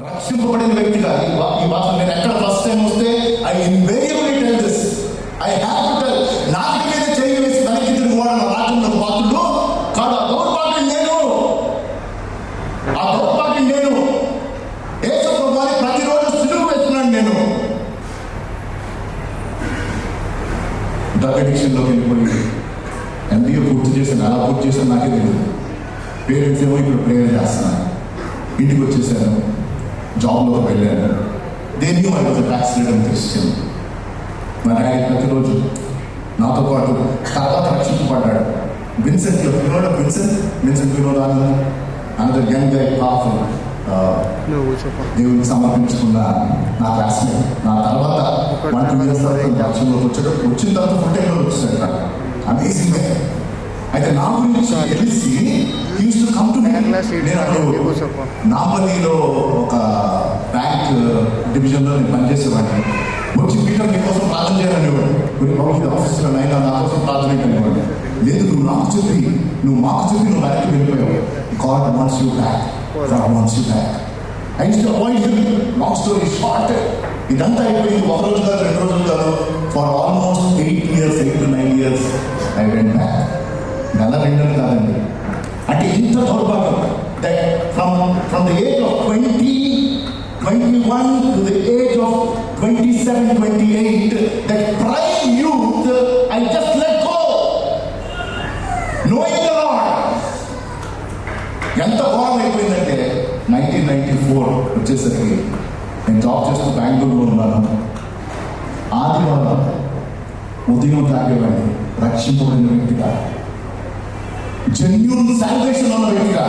రక్షింపబడిన వ్యక్తిగా ఈ భాష నేను ఎక్కడ ఫస్ట్ టైం వస్తే I invariably tell this. I have to tell. నాకు మీద చేయి వేసి వెనక్కి తిరిగి వాడు నా రాజ్యంలో పాత్రుడు కాదు. ఆ దౌర్భాగ్యం నేను, ఆ దౌర్భాగ్యం నేను. యేసు ప్రభువుని ప్రతిరోజు సిలువ వేస్తున్నాను నేను. డ్రగ్ అడిక్షన్లోకి వెళ్ళిపోయి ఎంబీఏ పూర్తి చేశాను. ఎలా పూర్తి చేశాను నాకే తెలియదు. పేరెంట్స్ ఏమో ఇప్పుడు ప్రేయర్ చేస్తున్నాను. ఇంటికి వచ్చేసాను, జాబ్లోకి వెళ్ళాను. దేన్ని I was tax return Christian. మా డాడీ ప్రతిరోజు నాతో పాటు తర్వాత రక్షింపబడ్డాడు. విన్సెంట్లో వినోద విన్సెంట్ వినోదాన్ని అనదర్ యంగ్ గై పవర్ఫుల్ దేవుడికి సమర్పించుకున్న నా క్లాస్మేట్. నా తర్వాత 1-2 years తర్వాత రక్షణలోకి వచ్చాడు. వచ్చిన తర్వాత ఫుల్ టైంలో వచ్చాడు. అమేజింగ్. అయితే నా గురించి తెలిసి use to come to me. నేను అప్పుడు నాంపల్లిలో ఒక బ్యాంక్ డివిజన్లో నేను పనిచేసేవాడిని. వచ్చి పీటర్ నీ కోసం ప్రార్థన చేయాలనేవాడు. కొన్ని బాబు ఆఫీస్లో అయినా నా కోసం ప్రార్థన అనేవాడు. లేదు, నువ్వు మాకు చెప్పి నువ్వు వెనక్కి వెళ్ళిపోయావు. God wants you back. I use to avoid him. Long story short, ఇదంతా అయిపోయింది. ఒక రోజు కాదు, 2 రోజులు కాదు, for almost 8 to 9 years I went back. నెల 2 నెలలు కాదండి. అంటే ఇంత దౌర్భాగ్యం that from the age of 20, 21 to the age of 27, 28, that prime youth, I just let go, knowing the Lord. ఎంత ఘోరం అయిపోయిందంటే 1994 వచ్చేసరికి నేను జాబ్ చేస్తూ బెంగళూరులో ఉన్నాను. ఆదివారం ఉదయం తాగేవాడిని. రక్షింపబడిన వ్యక్తిగా, జెన్యూన్ సాల్వేషన్ ఉన్న వ్యక్తిగా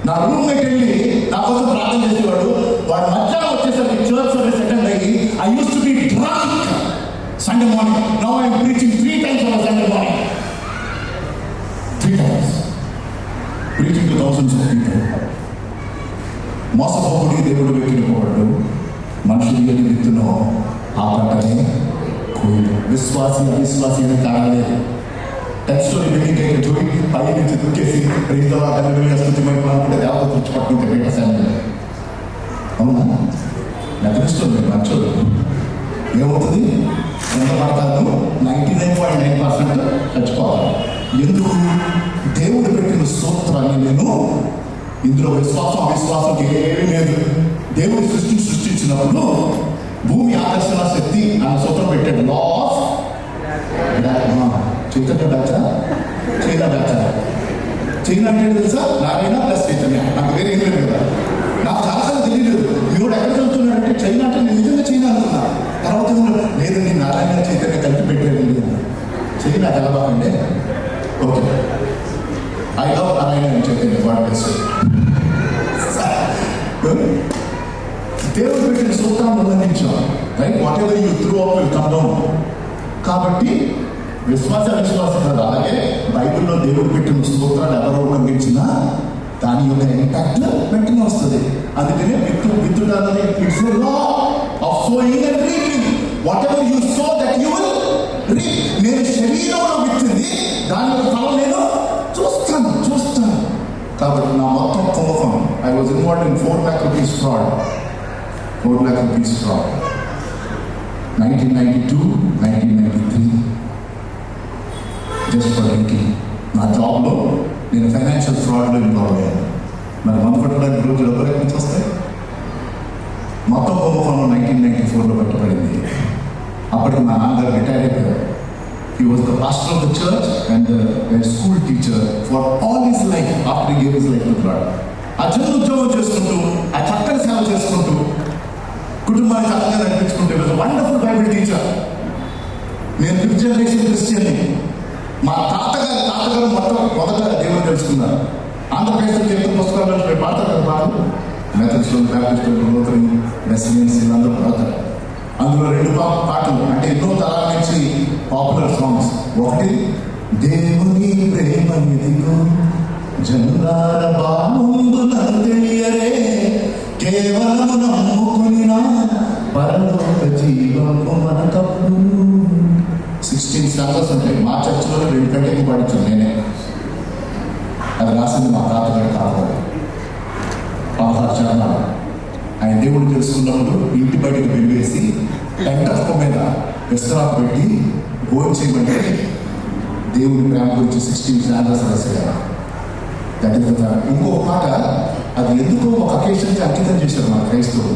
నా రూమ్మేట్ వెళ్ళి నా కోసం ప్రార్థన చేసేవాడు. వాడు మధ్యాహ్నం వచ్చేసరికి చర్చ్ సర్వీస్ అటెండ్ అయ్యి I use to be drunk Sunday morning. Now I am preaching 3 times on a Sunday morning. 3 times preaching to thousands of people. మోసపోకుడి, దేవుడు వ్యక్తిపోవడు. మనుషులు ఏది విత్తునో ఆ పంటనే కోయడు. విశ్వాసి అవిశ్వాసి అని తాగలేదు. టెక్స్టోరీ బిల్డింగ్ అయితే చూడి పై నుంచి దుక్కేసి రైతుల కన్నుగా స్థుతిమైన కూడా దేవత తెచ్చి పట్టుకుంటే పెట్టేశాను. అవునా? నటిస్తుంది మంచోడు. ఏమవుతుంది? ఎంత పడతాను? 99.9% చచ్చిపోతాను. ఎందుకు? దేవుడు పెట్టిన సూత్రాన్ని నేను ఇందులో విశ్వాసం అవిశ్వాసం ఏమీ లేదు. దేవుడి సృష్టించినప్పుడు భూమి ఆకర్షణ శక్తి అన్న సూత్రం పెట్టాడు. Law of Chaitanya batch, China batch. China అంటే తెలుసా? నారాయణ ప్లస్ చైతన్య. నాకు వేరే ఏం లేదు కదా. నాకు చాలాసార్లు తెలియలేదు. మీరు ఎక్కడ చదువుతున్నాడంటే చైనా అంటే నేను నిజంగా చైనా అనుకున్నా. తర్వాత లేదండి, నారాయణ చైతన్య కలిపి పెట్టలేదు. చైనా కలబాకండి. ఓకే, ఐ లవ్ నారాయణ అని చైతన్య. వాడు ప్లస్ దేవుడు పెట్టిన సూత్రాన్ని ఉల్లంఘించాం. Right? Whatever you throw up will come down. కాబట్టి విశ్వాస అవిశ్వాసం కాదు. అలాగే బైబిల్లో దేవుడు పెట్టిన సూత్రాలు ఎవరో ఉల్లంఘించినా దాని యొక్క ఇంపాక్ట్ వెంటనే వస్తుంది. అందుకనే విత్తుడు అన్నది it's a law of sowing and reaping. What ever you so that you will reap. నేను శరీరంలో విత్తింది, దాని యొక్క ఫలం నేను చూస్తాను. కాబట్టి నా మొత్తం కుంభకోణం, I was involved in 4 lakh rupees fraud. 4 lakh rupees fraud. 1992, 1993 just for drinking. నా జాబ్లో నేను ఫైనాన్షియల్ ఫ్రాడ్లో ఇన్వాల్వ్ అయ్యాను. మరి మందు పట్టడానికి రోజు డబ్బులు ఎక్కడి నుంచి వస్తాయి? మొత్తం కుంభకోణం 1994లో పట్టబడింది. అప్పటికి మా నాన్నగారు రిటైర్ అయిపోయారు. He was the pastor of the church and a school teacher for all his life after he gave his life to God. ఆ చిన్న ఉద్యోగం చేసుకుంటూ, ఆ చక్కని సేవ చేసుకుంటూ, కుటుంబాన్ని చక్కగా నడిపించుకుంటూ వండర్ఫుల్ బైబిల్ టీచర్. నేను 5th generation క్రిస్టియన్ని. మా తాతగారు మొదట దేవుని తెలుసుకున్నారు. ఆంధ్రప్రదేశ్లో కీర్తన పుస్తకాల్లో పాడతారు కదా పాటలు. మెథడిస్టులు, బ్యాప్టిస్టులు, లూథరన్, వెస్లియన్స్ వీళ్ళందరూ పాడతారు. అందులో 2 పాటలు అంటే ఎన్నో తరాల నుంచి పాపులర్ సాంగ్స్. ఒకటి దేవుని ప్రేమ నిధిలో జనులార బాగుందున తెలియరే, కేవలం నమ్ముకునినా పరలోక జీవము మనకప్పుడు. 16 stanzas ఉంటాయి. మా చర్చలో 2 కంటే పాడించాను నేనే. అది రాసింది మా తాతగారు. 16 చరణాలు. తెలుసుకున్నప్పుడు ఇంటి బయటకు వెళ్ళేసి పెంటప్ప మీద విస్తరాకు పెట్టి భోజనం చేయమంటే దేవుని ప్రేమ గురించి 16 స్టాండర్స్ రాశారు. దట్ ఈస్ ద ఇంకో పాట, అది ఎందుకో ఒక అకేషన్కి అంకితం చేశారు మా క్రైస్తవులు.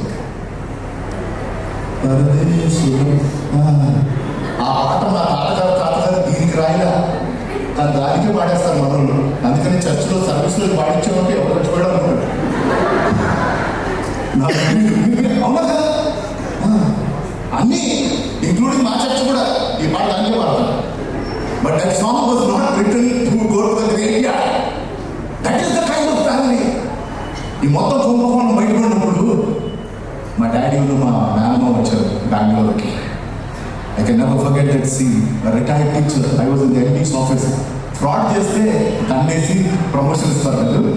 ఆ పాట మా తాతగారు దీనికి రాయిలా తన దానికే పాడేస్తారు మనోళ్ళు. అందుకని చర్చిలో సర్వీస్లో పాడించామంటే ఎవరు చూడడం అనుకుంటారు. అవునా కదా, అన్నీ ఇంక్లూడింగ్ మా చర్చ్ కూడా ఈ పాట దానికే పాడతారు. But that song was not written to go to the graveyard. That is the kind of family. ఈ మొత్తం కుంభకోణం బయటపడినప్పుడు మా డాడీ మా నాన్నమ్మ వచ్చారు బెంగళూరుకి. I can never forget that scene. A retired teacher, I was in the MD's office. Fraud చేస్తే తన్నేసి promotion ఇస్తారు కదా,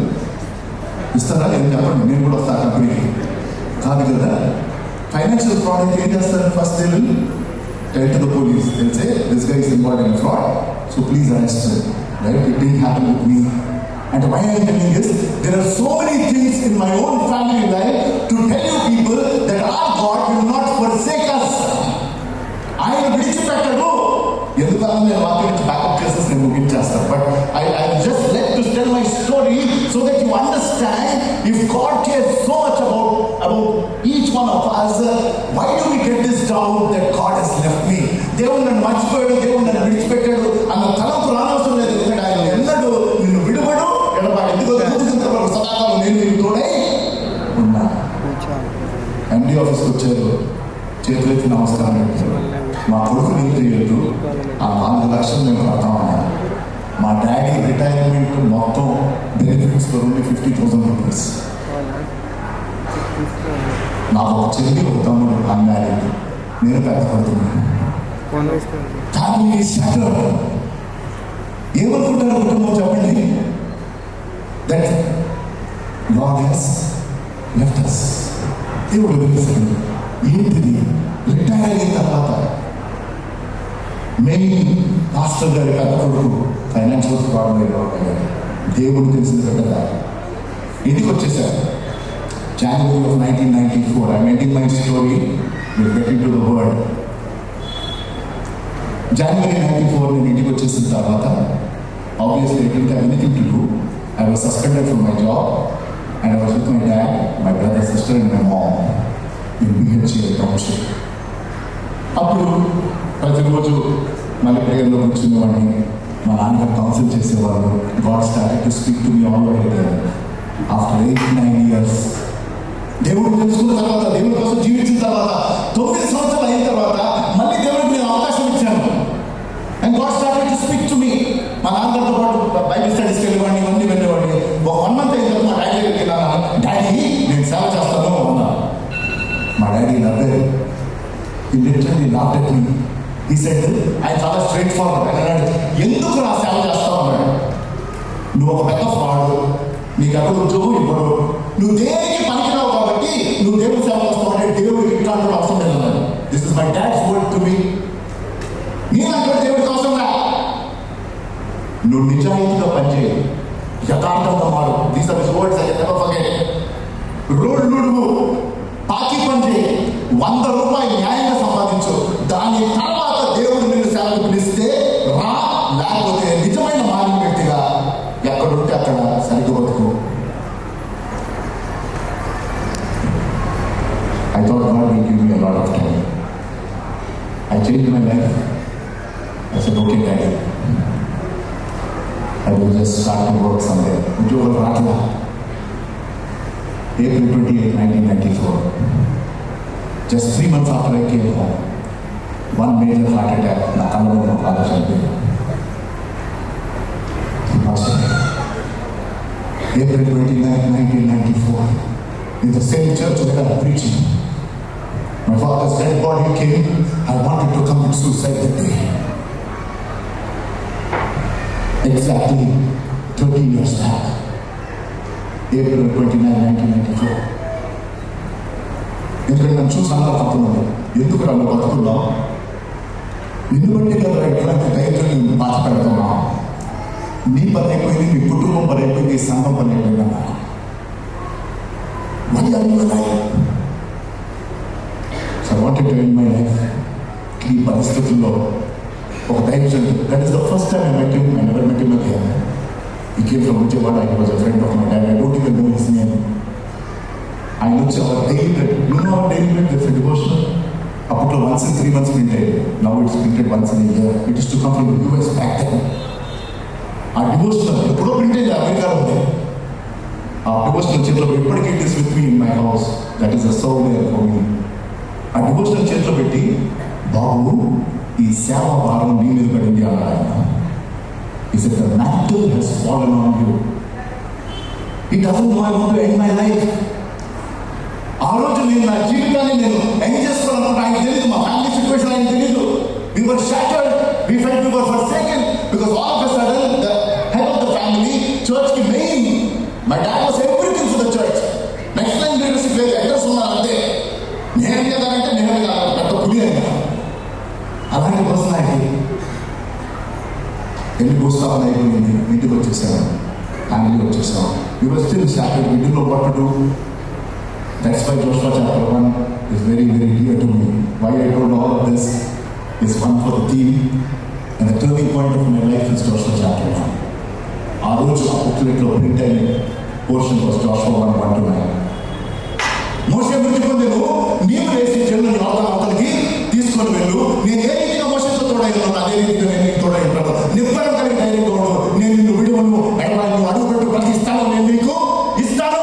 ఇస్తారా ఏం చెప్పండి, నేను కూడా వస్తాను కంపెనీకి కాదు కదా. ఫైనాన్షియల్ ఫ్రాడ్ అయితే ఏం చేస్తారు, first they will tell to the police, they will say this guy is involved in fraud, so please arrest him. Right, it didn't happen with me. And why I am telling this, there are so many things in my own family life to tell you people that our God will not forsake us. ఆయన విడిచిపెట్టడు. ఎందుకన్నా నేను వాక్యం backup చేసేసి నేను ముగించేస్తాను. But I just let to tell my story so that you understand if God cares so much about each one of us, why do we get this down that God has left me? దేవుడు నన్ను మర్చిపోయాడు, దేవుడు నన్ను విడిచిపెట్టాడు అన్న తలంపు రానవసరం లేదు. ఎందుకంటే ఆయన ఎన్నడూ నిన్ను విడువడు, ఎడబాడు. ఎందుకంటే సదాకాలం నేను నీకు తోడై ఉన్నా. ఎండి ఆఫీస్కి వచ్చారు, చేతులెత్తి నమస్కారం పెట్టారు. మా కొడుకు నేను తెలియదు, ఆ 4 లక్షలు నేను కడతా ఉన్నాను. మా డాడీ రిటైర్మెంట్ మొత్తం బెనిఫిట్స్ ఓన్లీ 50,000 రూపీస్. నాకు ఒక చెల్లి, ఒక తమ్ముడు, అన్మ్యారీడ్, నేను పెద్ద పడుతున్నాను. Family settled. ఏమనుకుంటారు కుటుంబం చెప్పండి? That God has left us. దేవుడు వదిలేశాడు. ఏంటిది? రిటైర్ అయిన తర్వాత మెయిన్ పాస్టర్ గారి పెద్ద కొడుకు ఫైనాన్షియల్ ప్రాబ్లం అయిపోయాడు. దేవుడు తెలిసిన పెద్దగా ఇంటికి వచ్చేసారు. January of 1994, I'm ending my story, we'll get into the word. January 94 నేను ఇంటికి వచ్చేసిన తర్వాత obviously I didn't have anything to do. I was suspended from my job and I was with my dad, my brother, sister and my mom in BHA township. అప్పుడు ప్రతిరోజు మళ్ళీ ప్రేయర్లో కూర్చునేవాడిని. మా నాన్నగారు council చేసేవాళ్ళు. God started to speak to me all over again after 8-9 years. దేవుడు తెలుసుకున్న తర్వాత, దేవుడి కోసం జీవించిన తర్వాత 9 సంవత్సరాలు అయిన తర్వాత మళ్ళీ దేవుడికి నేను అవకాశం ఇచ్చాను. And God started to speak to me. మా నాన్నగారితో పాటు బైబిల్ స్టడీస్కి వెళ్ళేవాడిని, ఇవన్నీ వెళ్ళేవాడిని. ఒక 1 month అయిన తర్వాత మా డాడీ దగ్గరికి వెళ్ళాను. డాడీ నేను సేవ చేస్తాను అన్నా. మా డాడీ నవ్వారు. He literally laughed at me. He said, I thought a straightforward. And I said, ఎందుకు నా సేవ చేస్తావు అన్నాడు. నువ్వు ఒక పెద్ద ఫ్రాడ్, నీకు ఎక్కడ ఉద్యోగం ఇవ్వడు, నువ్వు దేనికి పనికిరావు కాబట్టి నువ్వు దేవుడి సేవ చేస్తావు అంటే దేవుడికి ఇట్లాంటి అవసరం లేదు అన్నాడు. This is my dad's word to me. నేనంటే దేవుడికి అవసరంగా, నువ్వు నిజాయితీగా పనిచేయి, యథార్థంగా మారు. These are his words, I can never forget. రోడ్లు నువ్వు పాకి పని చేయి, 100 రూపాయలు న్యాయంగా సంపాదించు, దాని తర్వాత దేవుడు నిన్ను సేవకు పిలిస్తే రా, లేకపోతే నిజమైన మారిన వ్యక్తిగా ఎక్కడుంటే అక్కడ సరిగ్గా బతుకు. I thought God will give me a lot of time. I changed my life. I said, okay Daddy, I will just start to work somewhere. ఉద్యోగం రాట్లా. April 28, 1994. Just 3 months after I came home, one major heart attack. నా కళ్ళ మీద బాగా చనిపోయింది. April 29, 1994, in the same church where I was preaching, my father's dead body came. I wanted to commit suicide that day. Exactly 30 years back, April 29, 1994. ఎందుకంటే నన్ను చూసి అలా తప్పున్నాను. ఎందుకు నన్ను బతుకున్నావు? నిన్ను బట్టి కదా ఎట్లాంటి ధైర్యం నేను బాధ పెడుతున్నావు. నీ పని అయిపోయింది, మీ కుటుంబం పని అయిపోయింది, ఈ సంఘం పని అయిపోయింది. Why are you alive? wanted to end my life. ఈ పరిస్థితుల్లో ఒక దైవజన్, that is the first time I met him. I never met him again. He came from Vijayawada. He was a friend of my dad. I don't even know his name. ఆయన వచ్చి our daily bread. You know our daily bread? There's a devotional. అప్పట్లో once in 3 months printed. Now it's printed once in a year. It used to come from the US back then. ఆ devotional ఎప్పుడో printed అమెరికాలో ఉంది. ఆ devotional చేతిలో ఎప్పటికీ it is with me in my house. That is a souvenir for me. ఆ devotional చేతిలో పెట్టి, బాబు ఈ సేవ భారం నీ మీద పడింది అన్నాడు ఆయన. He said, the mantle has fallen on you. It doesn't know I want to end my life. ఆ రోజు నేను నా జీవితాన్ని నేను ఎండ్ చేసుకోవాలనుకుంటే ఆయనకు తెలియదు, మా ఫ్యామిలీ సిచ్యువేషన్ ఆయనకు తెలియదు. We were shattered. We felt we were forsaken because all of a sudden the head of the family, church ki main, my dad was everything for the church. Next line leadership లేదు, address ఉన్నారు అంతే. నేను ఏదంటే నేను కాదు, పెద్ద పులి అయినా అలాంటి పర్సనాలిటీ. ఎన్ని భూస్థాపన అయిపోయింది, ఇంటికి వచ్చేసాను, ఫ్యామిలీ వచ్చేసాం. We were still shattered. We didn't know what to do. That's why Joshua chapter 1 is very, very dear to me. Why I told all of this is one for the theme, and the turning point of my life is Joshua chapter 1. ఆ రోజు ఆ బుక్లెట్లో print అయిన portion was Joshua 1:1-9. మోషే మృతి పొందెను, నీవు లేచి జనులను అవతలికి తీసుకొని వెళ్ళు, నేను ఏ రీతిగా మోషేతో తోడైనాను అదే రీతిగా నేను నీకు తోడై ఉంటాను. నిబ్బరం కలిగి ధైర్యం తోడు, నేను నిన్ను విడువను, నువ్వు అడుగుపెట్టు ప్రతి స్థలం నేను నీకు ఇస్తాను.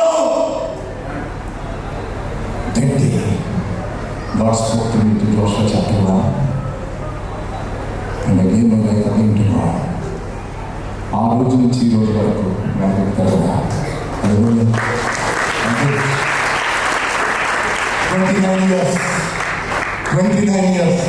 That day, God spoke to me to Joshua chapter 1, and I gave my life again to God. ఆ రోజు నుంచి ఈ రోజు వరకు నాకు తెలదా 29 years.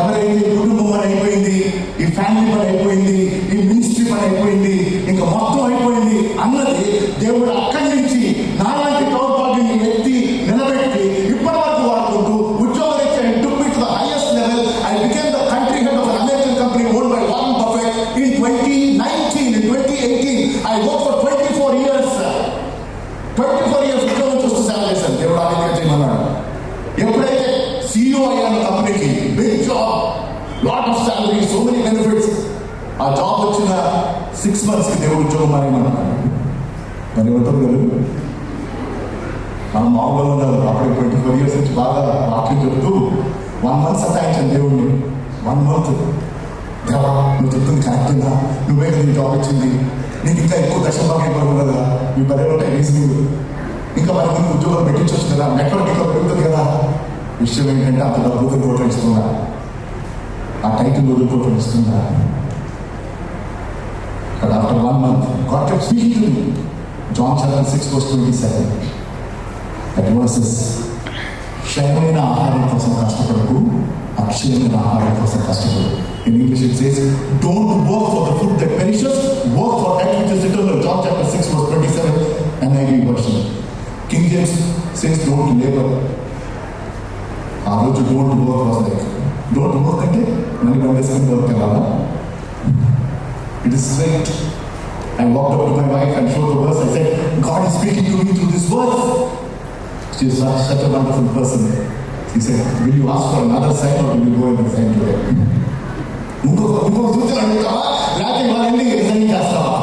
ఎవరైతే కుటుంబం పని అయిపోయింది, ఈ ఫ్యామిలీ పని అయిపోయింది, ఈ మినిస్ట్రీ పని అయిపోయింది, ఇంకా మొత్తం అయిపోయింది అన్నది దేవుడు అక్కడి నుంచి నాలాంటి దౌర్భాగ్యాన్ని ఎత్తి నిలబెట్టి ఇప్పటి వరకు వాడుకుంటూ ఉద్యోగం ఇచ్చి took me to the highest level. I became the country head of an American company owned by Warren Buffett in 2019. In 2018 I worked for 24 years. 24 years ఉద్యోగం చూస్తూ సేవ చేశాను. దేవుడు ఆ విధంగా చేయమన్నాడు. ఎప్పుడైతే CEO అయ్యాను కంపెనీకి, big job, lot of salary, so many benefits, ఆ జాబ్ వచ్చిన 6 months దేవుడు ఉద్యోగం మారేమన్నాడు. మరి ఎవరు గారు మనం మామూలుగా ఉన్నారు. అప్పుడే 24 years నుంచి బాగా వాక్యం చెప్తూ 1 month సతాయించాను దేవుడిని. 1 month దేవా నువ్వు చెప్తుంది కరెక్ట్గా, నువ్వే కదా జాబ్ ఇచ్చింది, నీకు ఇంకా ఎక్కువ దశభాగం ఇవ్వడం కదా, మీ బర్రెలు ఉంటాయి రీజనింగ్, ఇంకా మరి నీకు ఉద్యోగం పెట్టించవచ్చు కదా, నెట్వర్క్ ఇంకా పెరుగుతుంది కదా. విషయం ఏంటంటే అంత డబ్బు వదులుకోవటం ఇస్తుందా, ఆ టైటిల్ వదులుకోవటం ఇస్తుందా? But after 1 month, God kept speaking to me. John chapter 6:27. That verse is, క్షయమైన ఆహారం కోసం కష్టపడకు, అక్షయమైన ఆహారం కోసం కష్టపడు. In English it says, don't work for the food that perishes, work for that which is eternal. John chapter 6:27, NIV version. King James says, don't labor. ఆ రోజు don't work was like, don't work అంటే మళ్ళీ పండేసుకుని work వెళ్ళాలా? It is straight. I walked up to my wife and showed the verse. I said, God is speaking to me through this verse. She is such a wonderful person. He said, will you ask for another sign or will you go and resign today? ఇంకొక సూచన అడుగుతావా, లేకపోతే ఇవాళ వెళ్ళి resign చేస్తావా?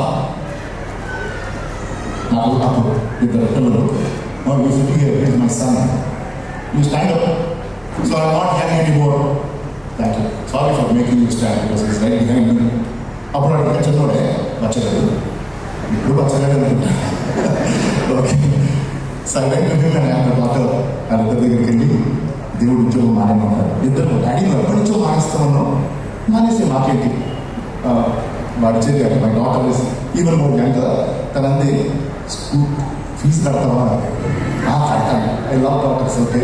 నాకు ఇద్దరు పిల్లలు. You sit here, he is my son. You stand up. So I'm not hearing anymore. Thank you. Sorry for making you stand because he's right behind me. అప్పుడు అడిగిన చిన్నోడే వచ్చలేదు, ఇప్పుడు వచ్చలేదు అనుకుంటా. ఓకే, సైలెంట్ డాక్టర్ వాళ్ళిద్దరి దగ్గరికి వెళ్ళి దేవుడు ఉద్యోగం మానేమన్నాడు. ఇద్దరు డాడీ నువ్వు ఎప్పటి నుంచో మానేస్తామన్నావు, మానేసి మాకేంటి వాడు చేయాలి. My daughter is even more young కదా, తనంది స్కూల్ ఫీజు కడతావా? కడతాను. I love doctors. Okay,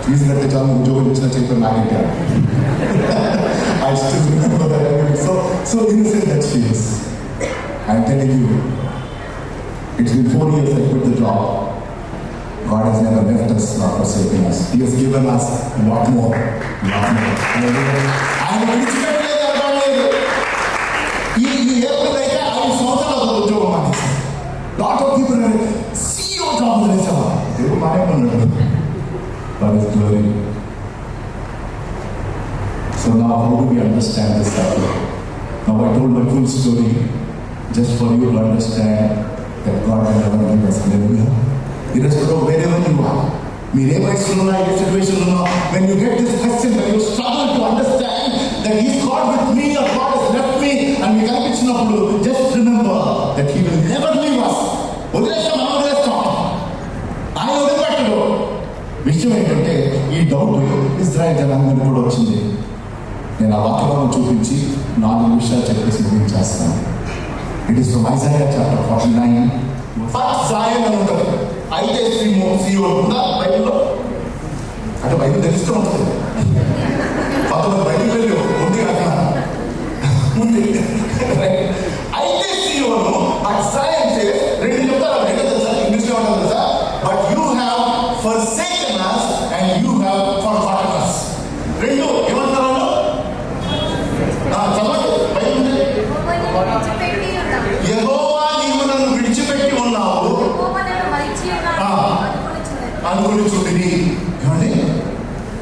fees కడితే చాలు ఉద్యోగం ఇచ్చిన చెప్పి నాకేంటి. I still remember that. So innocent that she is. I'm telling you, it's been 4 years I quit the job. God has never left us nor forsaken us. He has given us a lot more. ఆయన విడిచిపెట్టలేదు, అవ్వలేదు. ఈ April అయితే 5 సంవత్సరాలు ఉద్యోగం మానేసాను. Lot of people CEO job చేసావా? దేవుడు మానేమన్నాడు. for His glory. So now how do we understand this subject? Now I told the full story just for you to understand that God will never leave us. Hallelujah. Irrespective of wherever you are, mere vayasulo na A situation lo uన్నా, when you get this question, when you struggle to understand that He is God with me or God has left me, and we కనిపించినప్పుడు just remember that He will never leave us. వదిలేస్తాం, మనం వదిలేస్తాం, ఆయన వదిలిపెట్టడు. విషయం ఏంటంటే ఈ doubt Israel జనాంగానికి కూడా వచ్చింది. నేను ఆ వాక్యాలను చూపించి 4 విషయాలు చెప్పేసి ముగించేస్తాను. It is from Isaiah chapter 49. First జాయన్ అని ఉంటుంది. అయితే సియో ఉందా బైబిల్లో? అంటే బైబిల్ తెలుస్తూ ఉంటుంది. కొంతమంది బైబిల్ వెళ్ళి ఉంది అక్కడ ఉంది. అయితే సియోను జాయన్ రెండు చెప్తారు. రెండు తెలుసా? ఇంగ్లీష్లో ఉంటుంది తెలుసా? But you have forsaken us and you have forgotten us. రెండు ఏమంటారు? యెహోవా నీవు నన్ను విడిచిపెట్టి ఉన్నావు అనుకుని చూడండి. ఏమండి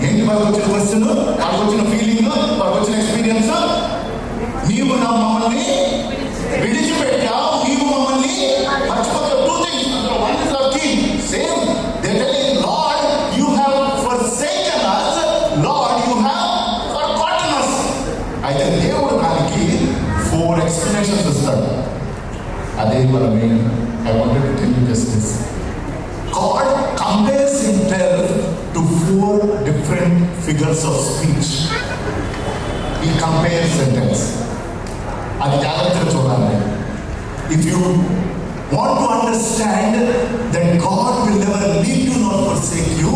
ఏంటి వాళ్ళకి వచ్చిన క్వశ్చన్, వాళ్ళకి వచ్చిన ఫీలింగ్, వాళ్ళకి వచ్చిన ఎక్స్పీరియన్స్? నీవు నా మమ్మల్ని విడిచిపెట్టావు, నీవు మమ్మల్ని మర్చిపోతావు. 2 things. One is our king. Same. They telling Lord, you have forsaken us. Lord, you have forgotten us. అయితే దేవుడు దానికి 4 explanations ఇస్తాడు. అదే మన main. I wanted to tell you just this. God compares Himself to 4 different figures of speech. He compares sentence. అది జాగ్రత్తగా చూడాలి. If you want to understand that God will never leave you nor forsake you,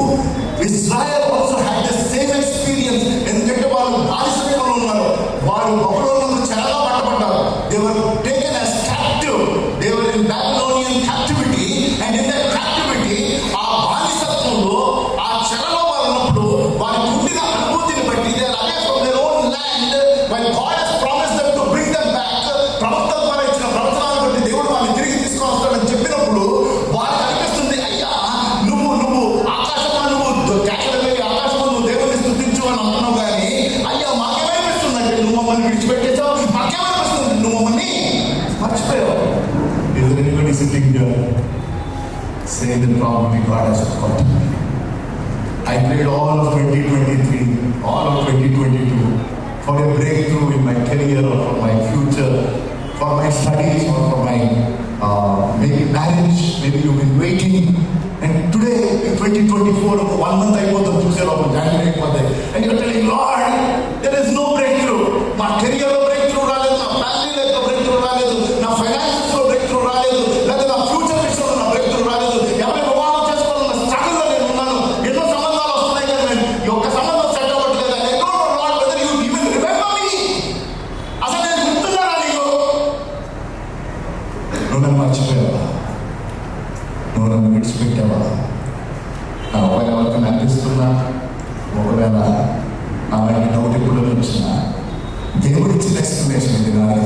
Israel also had the same experience. ఎందుకంటే వాళ్ళు బానిసత్వంలో ఉన్నారు. వాళ్ళు బబులోనులో చెరలో పట్టబడ్డారు. They were taken as captive. They were in Babylonian captivity, and in that captivity ఆ బానిసత్వంలో ఆ చెరలో వారు ఉన్నప్పుడు వారికి ఉండిన అనుభూతిని బట్టి they are away from their own land when God has promised them to bring them back. ప్రవక్త ద్వారా ఇచ్చిన ప్రవచనాలను బట్టి దేవుడు వాళ్ళని తిరిగి తీసుకొని వస్తాడని చెప్పినప్పుడు వారికి అనిపిస్తుంది, అయ్యా నువ్వు ఆకాశమా, నువ్వు కేకలే ఆకాశమా, నువ్వు దేవుని స్తుతించు అని అంటున్నావు. కానీ అయ్యా మాకేమనిపిస్తుంది అంటే నువ్వు మమ్మల్ని విడిచిపెట్టేసావు. మాకేమనిపిస్తుంది నువ్వు మమ్మల్ని మర్చిపోయావు. Is there anybody sitting here saying that probably God has forgotten me? I prayed all of 2023, all of 2022 for a breakthrough in my career or for my future, for my studies or for my maybe marriage. Maybe you've been waiting, and today in 2024 1 month అయిపోతుంది చూసారు ఒక January అయిపోతాయి, and you're telling Lord there is no breakthrough. మా career లో breakthrough రాలేదు, నా family లో breakthrough రాలేదు, నా finances లో breakthrough రాలేదు, లేదా నా future విషయంలో నా breakthrough రాలేదు. ఎవరి వివాహం చేసుకోవాలన్న struggle లో నేను ఉన్నాను. ఎన్నో సంబంధాలు వస్తున్నాయి కదా, నేను ఈ ఒక్క సంబంధం సెట్ అవ్వట్లేదు. I don't know Lord whether you even remember me. అసలు నేను గుర్తున్నానా నీకు? నువ్వు నన్ను మర్చిపోయావా? నువ్వు నన్ను విడిచిపెట్టావా? ఒకవేళ ఎవరికి అనిపిస్తున్నా, ఒకవేళ అలాంటి డౌట్ ఎప్పుడు వచ్చినా దేవుడు ఇచ్చిన ఎక్స్ప్లెనేషన్ ఇది కాదు.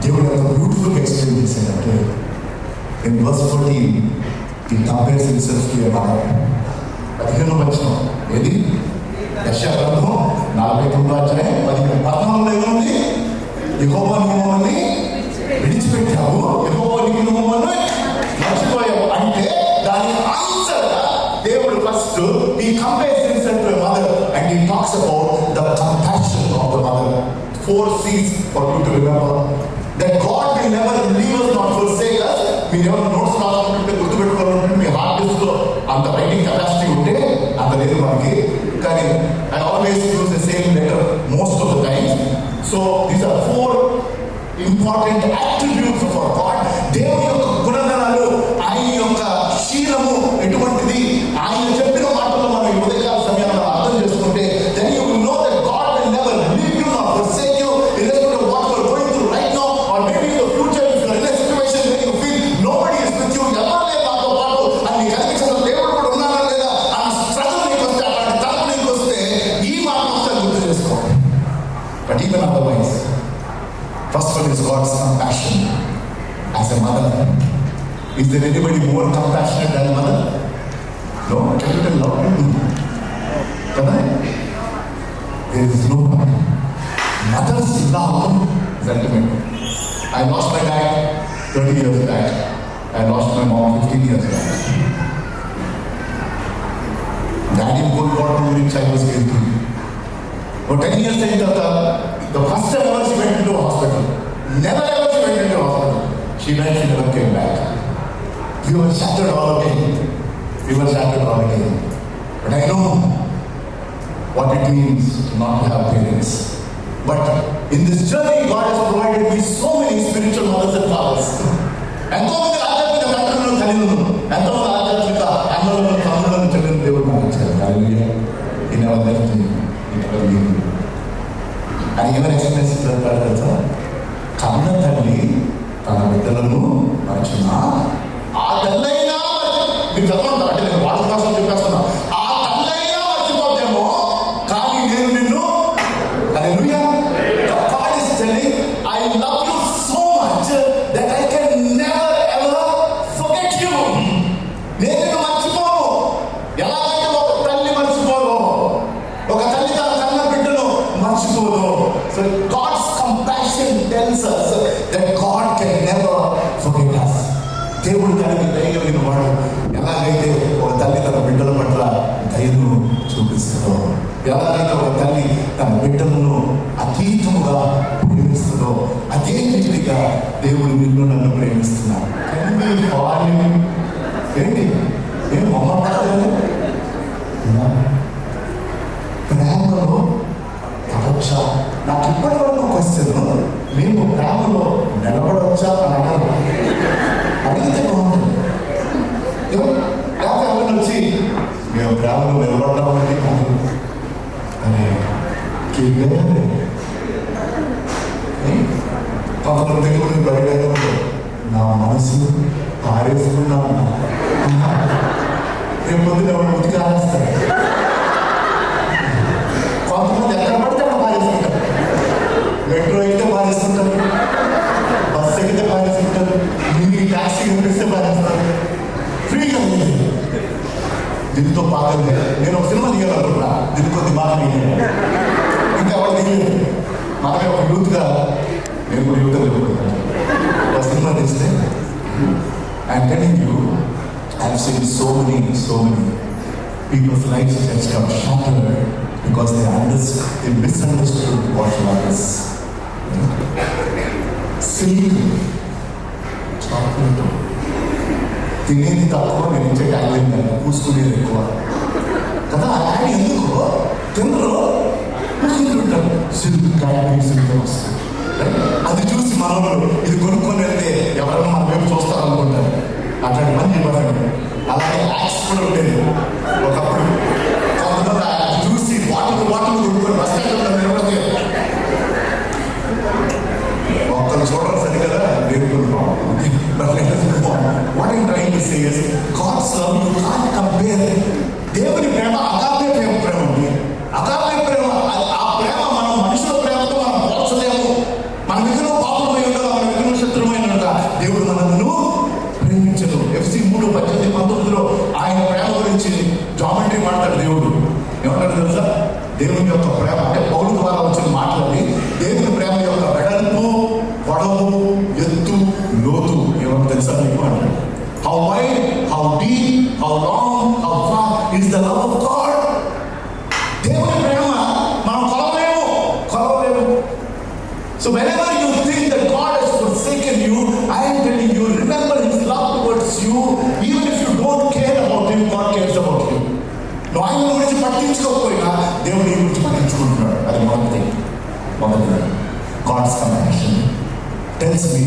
దేవుడు ఎంత బ్యూటిఫుల్గా ఎక్స్ప్లెయిన్ చేశాడంటే in verse 14 he compares himself to a mother. 15వ వచనం ఏది? యెషయా గ్రంథం 49వ అధ్యాయం 14లో ఏముంది? యెహోవా నీవు మమ్మల్ని విడిచిపెట్టావు, యెహోవా నీవు మమ్మల్ని మర్చిపోయావు అంటే దాని ఆన్సర్ దేవుడు first he compares himself to a mother and he talks about the compassion of the mother. 4 C's for you to remember. That God will never leave us nor forsake us. మీరు ఎవరు notes రాసుకుంటుంటే గుర్తుపెట్టుకోవాలంటే మీ hard disk లో అంత writing capacity ఉంటే అంత లేదు మనకి. కానీ I always use the same letter most of the times. So these are 4 important attributes of our God. దేవుని యొక్క గుణగణాలు, ఆయన యొక్క శీలము ఎటువంటిది, ఆయన చెప్పిన మాటల్లో మనం ఈ ఉదయకాల సమయంలో అర్థం చేసుకుంటే then you will know that God will never leave you nor forsake you, irrespective of what you are going through right now, or maybe in the future if you are in a situation where you feel nobody is with you, ఎవరు లేదు నాతో పాటు అని నీకు అనిపించిన దేవుడు కూడా ఉన్నారా లేదా ఆ స్ట్రగుల్ నీకు వస్తే, అలాంటి తలపు నీకు వస్తే ఈ మాట ఒకసారి గుర్తు చేసుకో. But even otherwise, first one is God's compassion as a mother. Is there anybody more compassionate than a mother? No? Can you tell loud? డాడీని కోల్పోవడం గురించి I was guilty. 10 years అయిన తర్వాత the first time ever she went into a hospital. Never ever she went into a hospital. She went, she never came back. We were shattered all again. But I know what it means to not have parents. But in this journey, God has provided me so many spiritual mothers and fathers. ఎంతోమంది ఆధ్యాత్మిక తండ్రులను తల్లులను, ఎంతోమంది ఆధ్యాత్మిక అన్నలను తమ్ములను చెల్లెలను దేవుడు నాకు ఇచ్చారు. హల్లెలూయా. He never left me. He never leave me. అని ఏమైనా experience చెప్తారు తెలుసా? కన్న తల్లి తన బిడ్డలను మరచునా, ఆ తల్లైనా మీరు చదవండి. అంటే నేను వాళ్ళ కోసం చెప్పేస్తున్నా. ఆ తల్లైనా మర్చిపోతేమో కానీ నేను నిన్ను, హల్లెలూయా, God is telling, I love you so much that I can never ever forget you. నేను నిన్ను మర్చిపోను. ఎలాగైతే ఒక తల్లి మర్చిపోదు, ఒక తల్లి తన కన్న బిడ్డను మర్చిపోదు. So God's compassion tells us that God can never forget us. దేవుడు తనకి దయగలిగిన వాడు. ఎలాగైతే ఒక తల్లి తన బిడ్డల పట్ల దయను చూపిస్తుందో, ఎలాగైతే ఒక తల్లి తన బిడ్డలను అతీతముగా ప్రేమిస్తుందో, అదే రీతిగా దేవుడు నిన్ను నన్ను ప్రేమిస్తున్నాడు. ఏంటి ఏం మమ్మల్ని ప్రేమలో పడవచ్చా? నాకు ఇప్పటి వరకు క్వశ్చన్, మేము ప్రేమలో నిలబడవచ్చా అని అన్నారు. అడిగితే బాగుంటుంది. లేకపోతే ఎవరిని వచ్చి మేము ప్రేమలో నిలబడ్డామండి అని కొంతమంది తెలుగు బయట నా మనసు పారేసుకున్నాను. రేపు పొద్దున ఎవరు ఉతికి ఆరేస్తారు. కొంతమంది ఎక్కడ పడితే అక్కడ పారేసుకుంటారు. మెట్రో అయితే పారేసుకుంటారు, బస్సు ఎక్కితే పారేసుకుంటారు, మినీ ట్యాక్సీ కనిపిస్తే పారేస్తారు. ఫ్రీగా ఉంది. దీనితో బాగా నేను ఒక సినిమా తీయాలనుకున్నా, దీని కొద్ది బాగా ఇంకా ఎవరు తీయలేదు. మనమే ఒక యూత్గా, నేను కూడా యూత్గా చెప్పుకుంటాను. ఒక సినిమా తీస్తే I'm telling you, I have seen so many people's lives that got shattered because they misunderstood what love is. Silk, chocolate, తినేది తక్కువ, నేను ఇచ్చే ట్యాబ్లెట్ కానీ పూసుకునేది ఎక్కువ కదా. ఆయన ఎందుకు తినరు, పూసుకుంటుంటారు. సిల్క్ క్యాడ్బరీ సిల్క్ వస్తుంది. అది చూసి మనలో ఇది కొనుక్కొని వెళ్తే ఎవరైనా మన వైపు చూస్తారనుకుంటారు. అట్లాంటి మంది ఇవ్వకండి. అలాగే యాక్స్ కూడా ఉండేది ఒకప్పుడు. కొంతమంది అది చూసి బాటిల్ కొనుక్కొని బస్ స్టాండ్ ఒక్కరు చూడరు సరి కదా, నేర్చుకుంటాం. What I'm trying to say is God's love you can't compare. దేవుని ప్రేమ అగాపే ప్రేమ ఉంది. అగాపే ప్రేమ, ఆ ప్రేమ మనం మనుషుల ప్రేమతో మనం పోల్చలేము. మన మిగిలిన పాపమై ఉండగా, మన మిగిలిన శత్రువై ఉండగా దేవుడు మనల్ని ప్రేమించదు. FC 3:18-19 ఆయన ప్రేమ గురించి జామెట్రీ మాట్లాడు. దేవుడు ఏమంటాడు తెలుసా? దేవుని యొక్క ప్రేమ అంటే పౌలు ద్వారా వచ్చిన మాట్లాడి దేవుని ప్రేమ యొక్క వెడల్పు, పొడవు, ఎత్తు, లోతు ఏమంటే తెలుసా మీకు అంటాడు. How wide, how deep, how long, how far is the love of God. దేవుని ప్రేమ మనం కొలవలేము. So whenever you think that God has forsaken you, I am telling you, remember His love towards you. Even if you don't care about Him, God cares about you. నువ్వు ఆయన గురించి పట్టించుకోకపోయినా దేవుడు నీ గురించి పట్టించుకుంటున్నాడు. అది మొదటిది. God's compassion tells me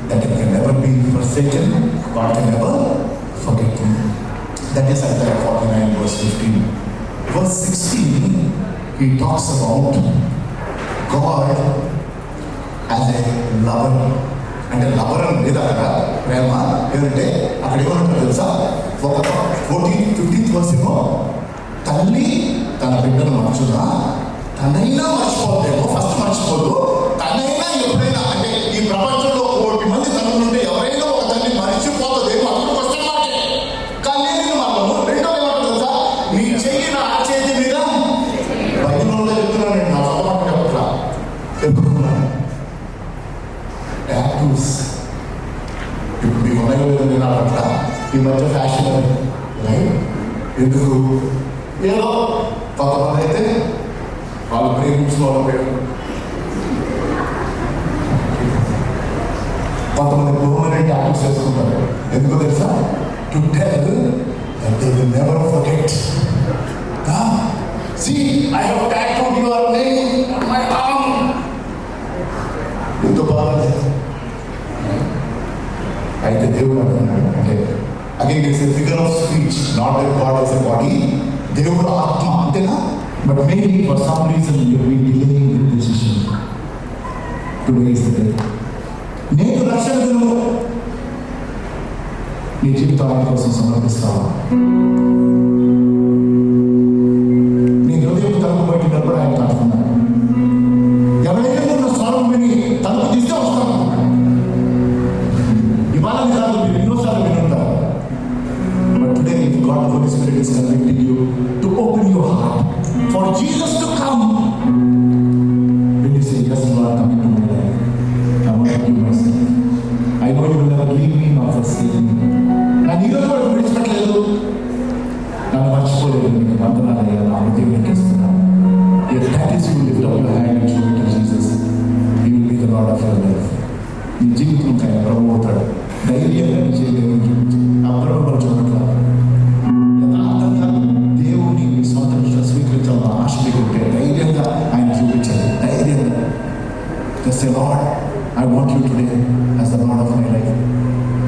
that it can never be forsaken. God can never forget you. That is Isaiah 49:15. Verse 16, he talks about God as a lover. అంటే lover అని లేదా అక్కడ ప్రేమ ఏమంటే అక్కడ ఏమంటారు తెలుసా? ఒక 14-15 verse ఏమో తల్లి తన బిడ్డను మర్చుదా, తనైనా మర్చిపోతేమో ఫస్ట్ మర్చిపోదు, తనైనా ఎప్పుడైనా అంటే ఈ ప్రపంచంలో 1 కోటి మంది తల్లులుంటే ఎవరైనా ఒక తల్లి మర్చిపోతుందేమో అప్పుడు క్వశ్చన్ మార్కే. కానీ నేను మనము రెండో ఏమంటారు తెలుసా? నీ చెయ్యి నా చేతి మీద బైబిల్లో చెప్తున్నాను. నేను నా చదవమాట చెప్పట్లా, చెప్పుకున్నాను. టాటూస్ ఇప్పుడు మీ ఉన్నాయో లేదో నేను అట్లా ఈ మధ్య ఫ్యాషన్ అది, రైట్? ఎందుకు? ఏదో కొంతమంది అయితే వాళ్ళు ప్రేమించిన వాళ్ళు పోయారు, కొంతమంది పర్మనెంట్ టాటూస్ చేసుకుంటారు. ఎందుకో తెలుసా? To tell that they will never forget. See, I have tattooed your name on my arm. ఎంతో బాగా అయితే దేవుడు అంటున్నాడు, అంటే again it's a figure of speech, not a God as a body. దేవుడు ఆత్మ, అంతేనా? But maybe for some reason you been delaying this decision. Today is the day. నేను రక్షణ దినము నీ జీవితాల కోసం సమర్పిస్తావా? నీ హృదయం తలుపు బయట నిలబడి ఆయన కాడుతున్నాడు. ఎవరైనా నా స్వరం విని తలుపు తీస్తే వస్తాను. ఇవాళ కాదు, మీరు ఎన్నోసార్లు వినుంటారు. But today God Holy Spirit is convicting you to open your heart for Jesus to come. When you say yes, Lord, come into my life, I want to give myself. I know you will never leave me nor forsake me. నన్ను ఈరోజు కూడా విడిచిపెట్టలేదు, నన్ను మర్చిపోలేదు. నీకు వందనాలయ్యా, నా హృదయం ఎక్కిస్తున్నాను. If that is you, lift up your hand and show it to Jesus. He will be the Lord of your life. నీ జీవితం ఆయన ప్రభు అవుతాడు. ధైర్యంగా నీ చేయలేదు అబ్రహ్మ చూడట్ల యథార్థంగా దేవుని మీ స్వాతంత్రం స్వీకరించాలని ఆశ మీకుంటే ధైర్యంగా ఆయన చూపించాలి. ధైర్యంగా just say, Lord, I want you today as the Lord of my life.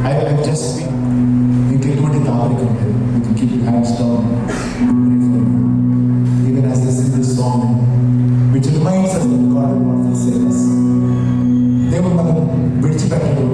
I've just been మీకు ఎటువంటి దాపరికం లేదు. You can keep your hands down, pray for you. Even as they sing this song, which reminds us that God will not forsake us. దేవుడు మనం విడిచిపెట్టడు.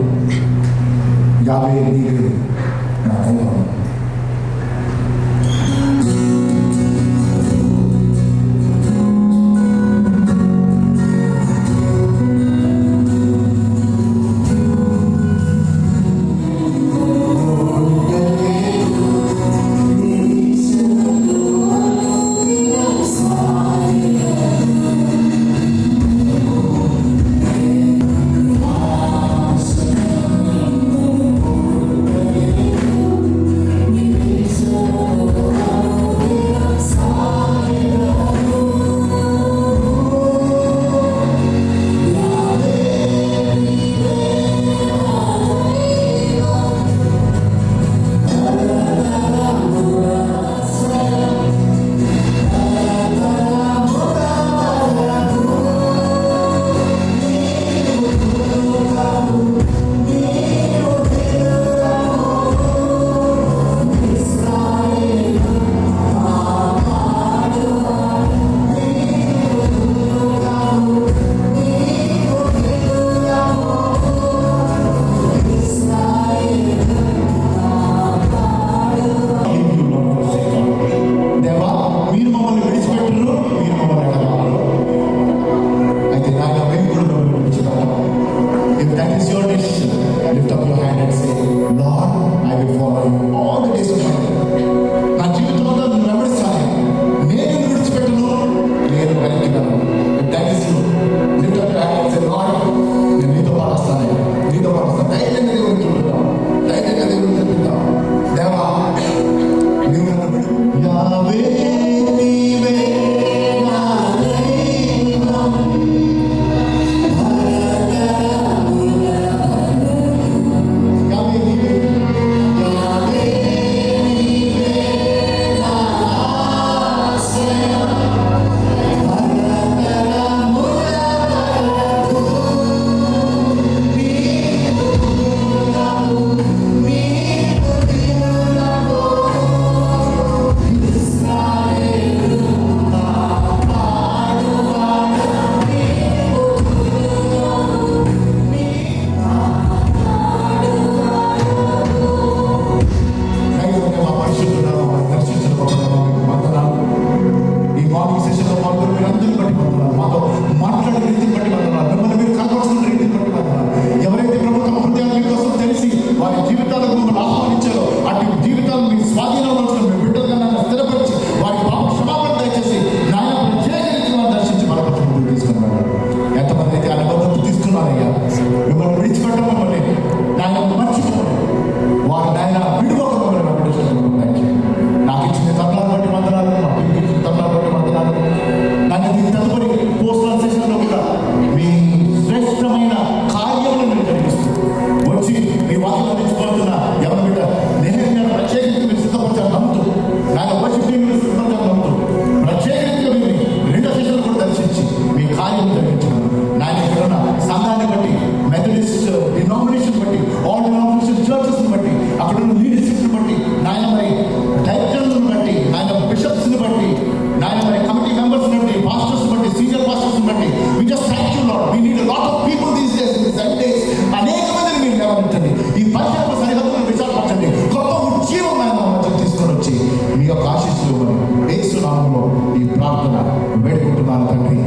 యొక్క ఆశీస్సులు మరి యేసు నామములో ఈ ప్రార్థన వేడుకుంటున్నాను తండ్రి.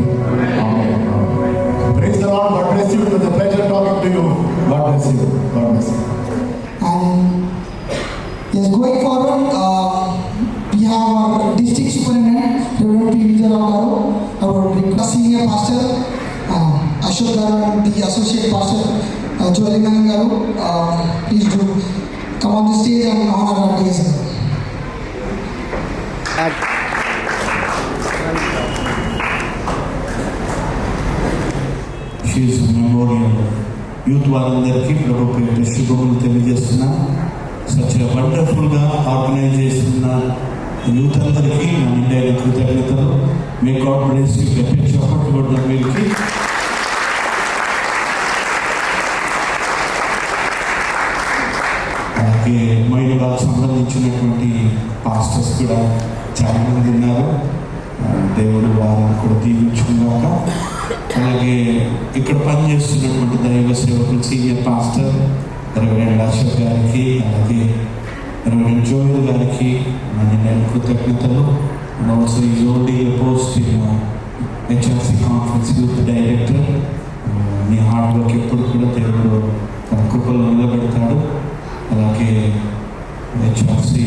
ఆమేన్. Praise the Lord. God bless you. It was a pleasure talking to you. God bless you. God bless you. And yes, going forward, we have our district superintendent, Reverend P. Vijayarao, our senior pastor, Ashok Garu, and the associate pastor, Joel Iman Garu. Please do come on the stage and honor our guests. షీఈస్ memorial youth వారందరికీ ప్రభు పేరిట శుభములు తెలియజేస్తున్నా. Such వండర్ఫుల్గా organize చేస్తున్న youth అందరికీ నా నిండైన కృతజ్ఞతలు. May God bless you. గట్టిగా చప్పట్లు కొడదాం వీరికి. అలాగే మహిళలకు సంబంధించినటువంటి పాస్టర్స్ కూడా చాలామంది ఉన్నారు. దేవుడు వారిని కూడా దీవించుకున్నాక, అలాగే ఇక్కడ పనిచేస్తున్నటువంటి దైవ సేవకులు సీనియర్ పాస్టర్ రెవరెండ్ అశోక్ గారికి, అలాగే రెవరెండ్ జోయల్ గారికి నేను కృతజ్ఞతలు. And also is holding a post in HRC conference youth director. Me hard work ఎప్పుడు కూడా దేవుడు తన కృపలో నిలబెడతాడు. అలాగే హెచ్ఆర్సీ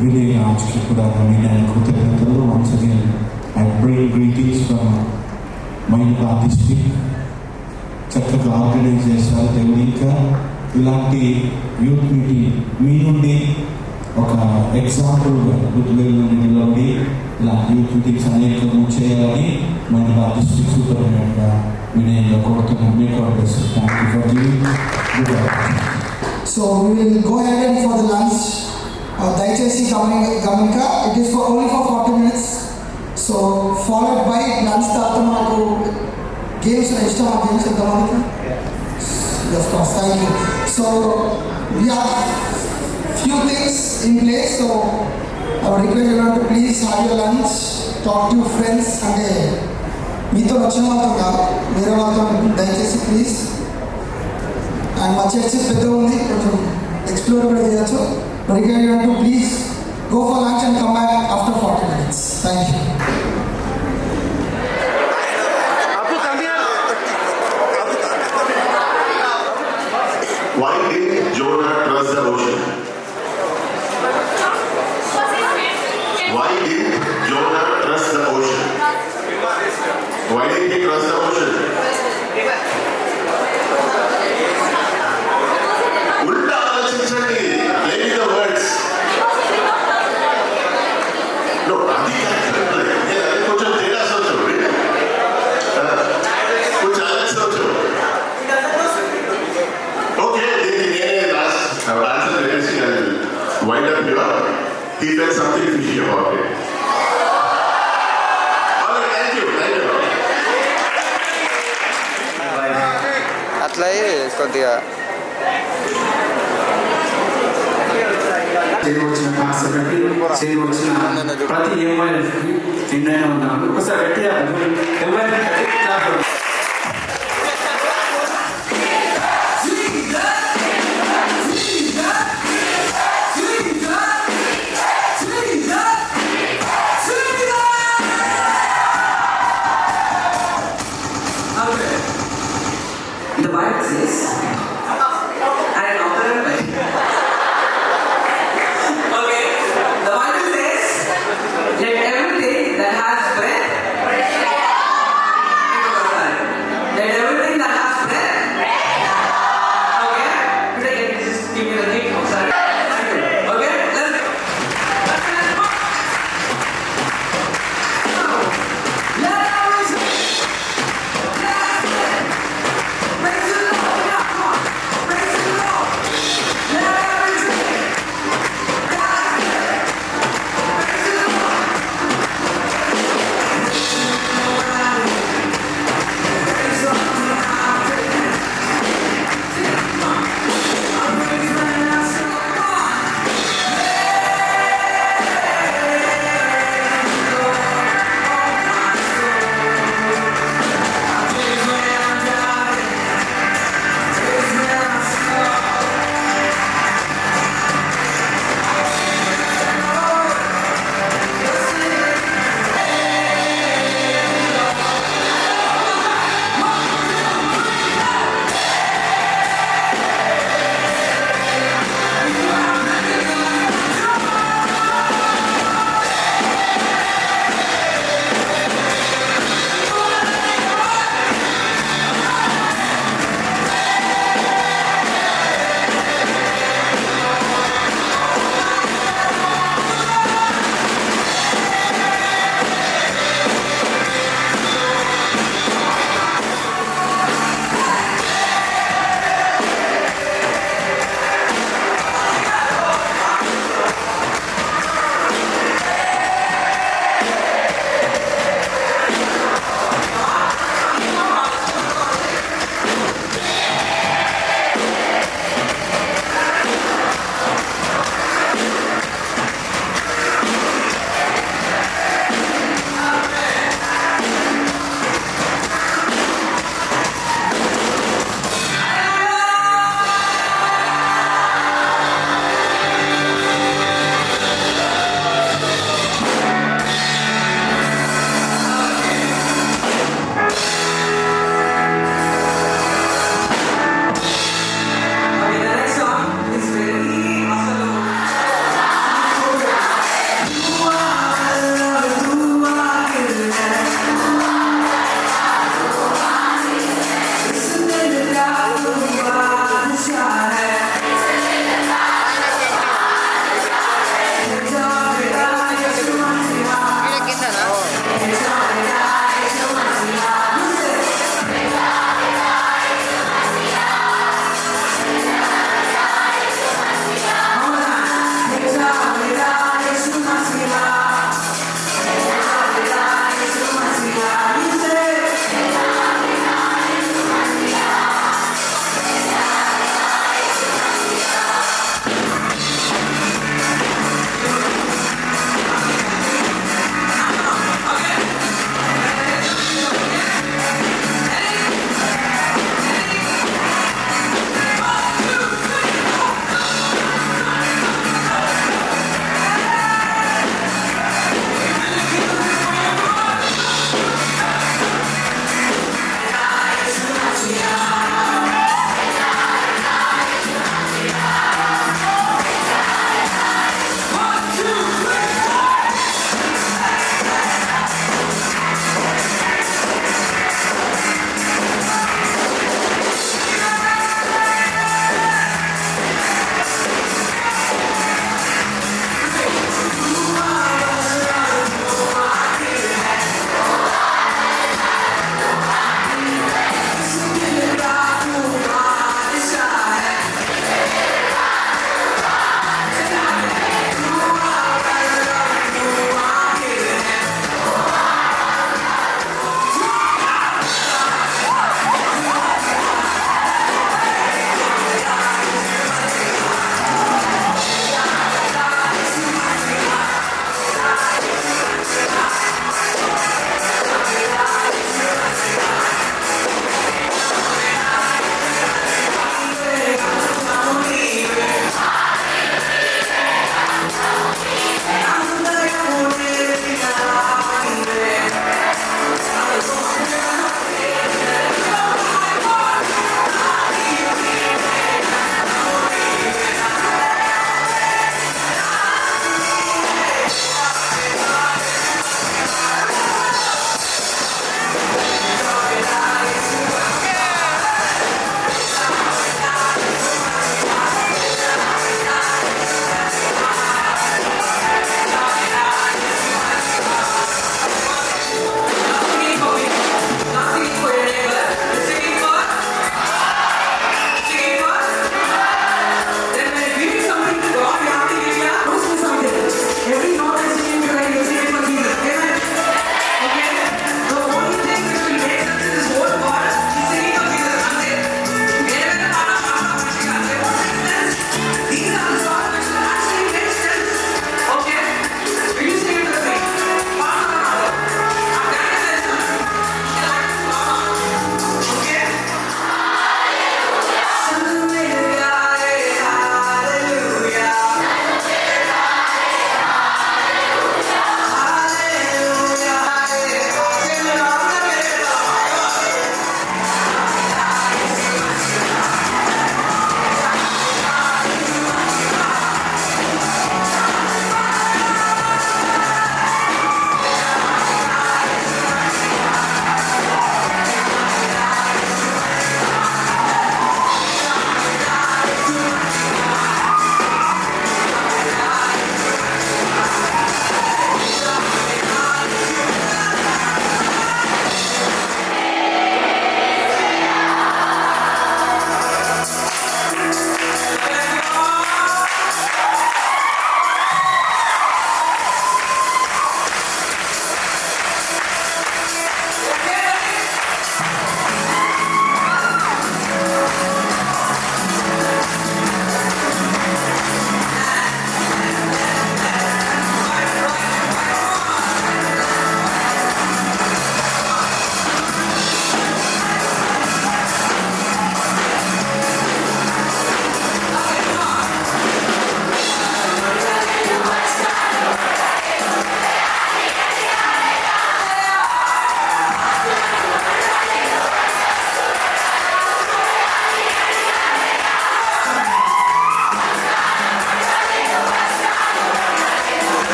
వినయ్ రాజ్కి కూడా నేను కృతజ్ఞతలు. Once again I bring greetings from మైండ్పా డిస్ట్రిక్ట్. చక్కగా ఆర్గనైజ్ చేశారు దేవుడు. ఇంకా ఇలాంటి యూత్ మీటింగ్ మీ నుండి ఒక ఎగ్జాంపుల్గా గుర్తువేలు నుండి నిలబడి ఇలాంటి యూత్ మీటింగ్స్ అనేకము చేయాలని మైండ్పా డిస్ట్రిక్ట్ సూపరింటెండెంట్గా వినయంగా కోరుతున్నాను. మీకు thank you for giving good opportunity. So we will go ahead and for the lunch. దయచేసి గమనిక, it is for only for 40 minutes. So followed by lunch తర్వాత మనకు గేమ్స్ ఇష్టం. ఆ గేమ్స్ ఎంతమందికి? Of course, thank you. So we have few things in place. So I would request everyone to please have your lunch, talk to your friends. అంటే మీతో వచ్చిన వాళ్ళతో కాదు, వేరే వాళ్ళతో దయచేసి ప్లీజ్. అండ్ మా చర్చ్ పెద్దగా ఉంది, కొంచెం ఎక్స్ప్లోర్ కూడా చేయొచ్చు. Request everyone to please go for lunch and come back after 40 minutes. Thank you. Why did Jonah trust the ocean? Why did Jonah trust the ocean? Why did he trust the ocean? Ulta ఆలోచించండి. Play with the words. No, అది కొంచెం తేడా అవచ్చు, కొంచెం ఆలోచన వచ్చు. Okay, I will answer the question and wind up here. He felt something fishy about it. Alright, thank you. అట్లా కొద్దిగా చేయవచ్చిన కాన్సెప్ట్ చేయవచ్చిన ప్రతి ఎంఐఎఫ్కి నిండైనా ఉన్నాను. ఒకసారి గట్టిగా